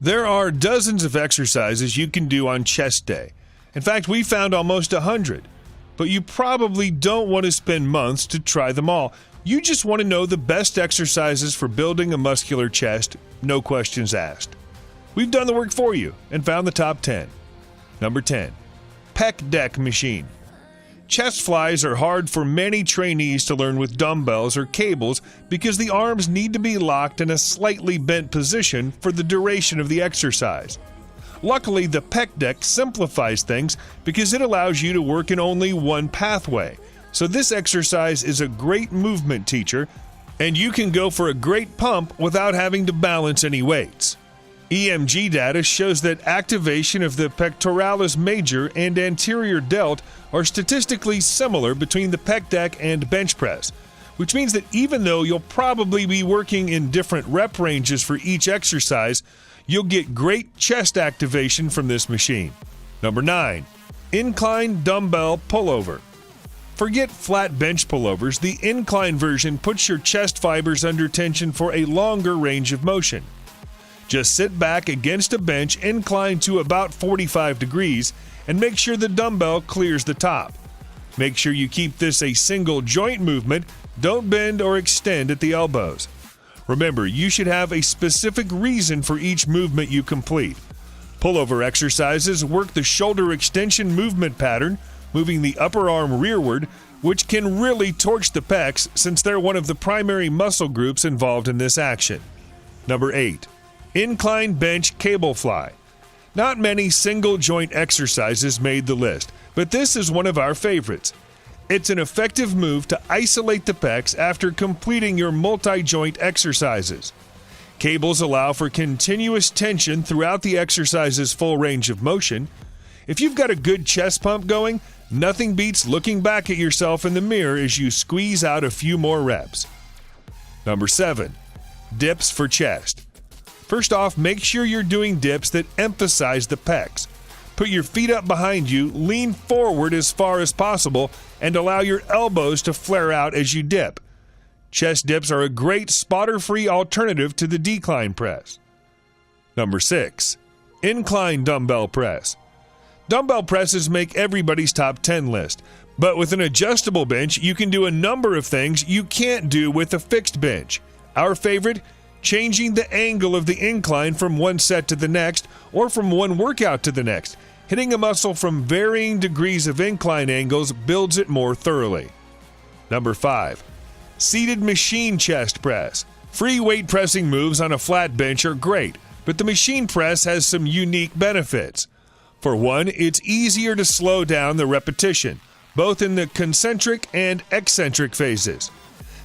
There are dozens of exercises you can do on chest day. In fact, we found almost 100. But you probably don't want to spend months to try them all. You just want to know the best exercises for building a muscular chest, no questions asked. We've done the work for you and found the top 10. Number 10. Pec-Deck Machine. Chest flies are hard for many trainees to learn with dumbbells or cables because the arms need to be locked in a slightly bent position for the duration of the exercise. Luckily, the Pec-Deck simplifies things because it allows you to work in only one pathway. So this exercise is a great movement teacher, and you can go for a great pump without having to balance any weights. EMG data shows that activation of the pectoralis major and anterior delt are statistically similar between the Pec-Deck and bench press, which means that even though you'll probably be working in different rep ranges for each exercise, you'll get great chest activation from this machine. Number 9. Incline Dumbbell Pullover. Forget flat bench pullovers. The incline version puts your chest fibers under tension for a longer range of motion. Just sit back against a bench inclined to about 45 degrees and make sure the dumbbell clears the top. Make sure you keep this a single joint movement. Don't bend or extend at the elbows. Remember, you should have a specific reason for each movement you complete. Pullover exercises work the shoulder extension movement pattern, moving the upper arm rearward, which can really torch the pecs since they're one of the primary muscle groups involved in this action. Number 8. Incline Bench Cable Fly. Not many single joint exercises made the list, but this is one of our favorites. It's an effective move to isolate the pecs after completing your multi-joint exercises. Cables allow for continuous tension throughout the exercise's full range of motion. If you've got a good chest pump going, nothing beats looking back at yourself in the mirror as you squeeze out a few more reps. Number 7. Dips for chest. First off, make sure you're doing dips that emphasize the pecs. Put your feet up behind you, lean forward as far as possible, and allow your elbows to flare out as you dip. Chest dips are a great spotter-free alternative to the decline press. Number 6. Incline Dumbbell Press. Dumbbell presses make everybody's top 10 list, but with an adjustable bench, you can do a number of things you can't do with a fixed bench. Our favorite? Changing the angle of the incline from one set to the next or from one workout to the next. Hitting a muscle from varying degrees of incline angles builds it more thoroughly. Number 5. Seated Machine Chest Press. Free weight pressing moves on a flat bench are great, but the machine press has some unique benefits. For one, it's easier to slow down the repetition, both in the concentric and eccentric phases.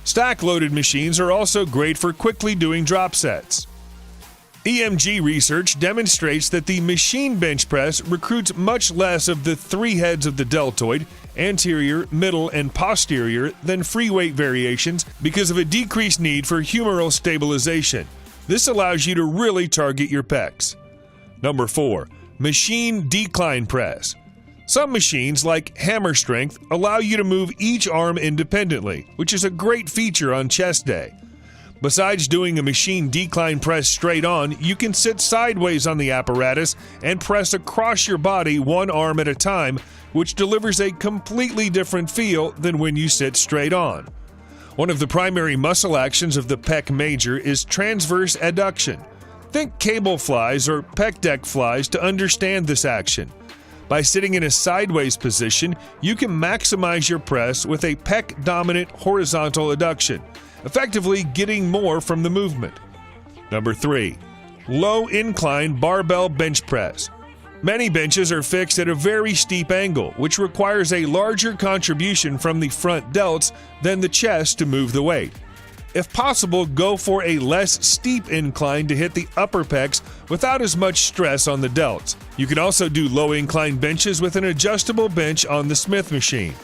Stack-loaded machines are also great for quickly doing drop sets. EMG research demonstrates that the machine bench press recruits much less of the three heads of the deltoid, anterior, middle, and posterior than free weight variations because of a decreased need for humeral stabilization. This allows you to really target your pecs. Number 4. Machine Decline Press. Some machines, like Hammer Strength, allow you to move each arm independently, which is a great feature on chest day. Besides doing a machine decline press straight on, you can sit sideways on the apparatus and press across your body one arm at a time, which delivers a completely different feel than when you sit straight on. One of the primary muscle actions of the pec major is transverse adduction. Think cable flies or Pec-Deck flies to understand this action. By sitting in a sideways position, you can maximize your press with a pec-dominant horizontal adduction, effectively getting more from the movement. Number 3. Low-Incline Barbell Bench Press. Many benches are fixed at a very steep angle, which requires a larger contribution from the front delts than the chest to move the weight. If possible, go for a less steep incline to hit the upper pecs without as much stress on the delts. You can also do low-incline benches with an adjustable bench on the Smith machine.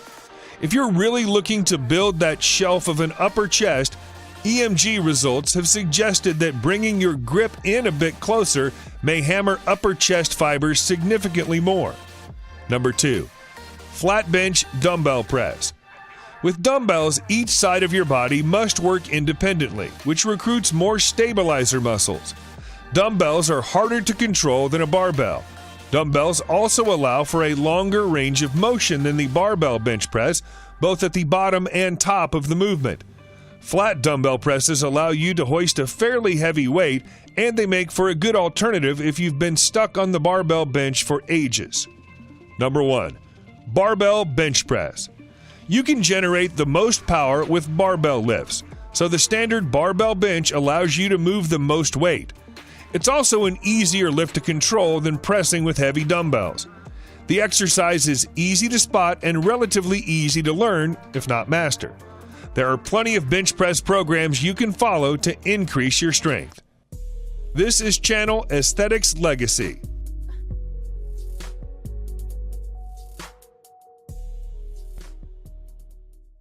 If you're really looking to build that shelf of an upper chest, EMG results have suggested that bringing your grip in a bit closer may hammer upper chest fibers significantly more. Number 2. Flat Bench Dumbbell Press. With dumbbells, each side of your body must work independently, which recruits more stabilizer muscles. Dumbbells are harder to control than a barbell. Dumbbells also allow for a longer range of motion than the barbell bench press, both at the bottom and top of the movement. Flat dumbbell presses allow you to hoist a fairly heavy weight, and they make for a good alternative if you've been stuck on the barbell bench for ages. Number 1. Barbell bench press. You can generate the most power with barbell lifts, so the standard barbell bench allows you to move the most weight. It's also an easier lift to control than pressing with heavy dumbbells. The exercise is easy to spot and relatively easy to learn, if not master. There are plenty of bench press programs you can follow to increase your strength. This is Channel Aesthetics Legacy.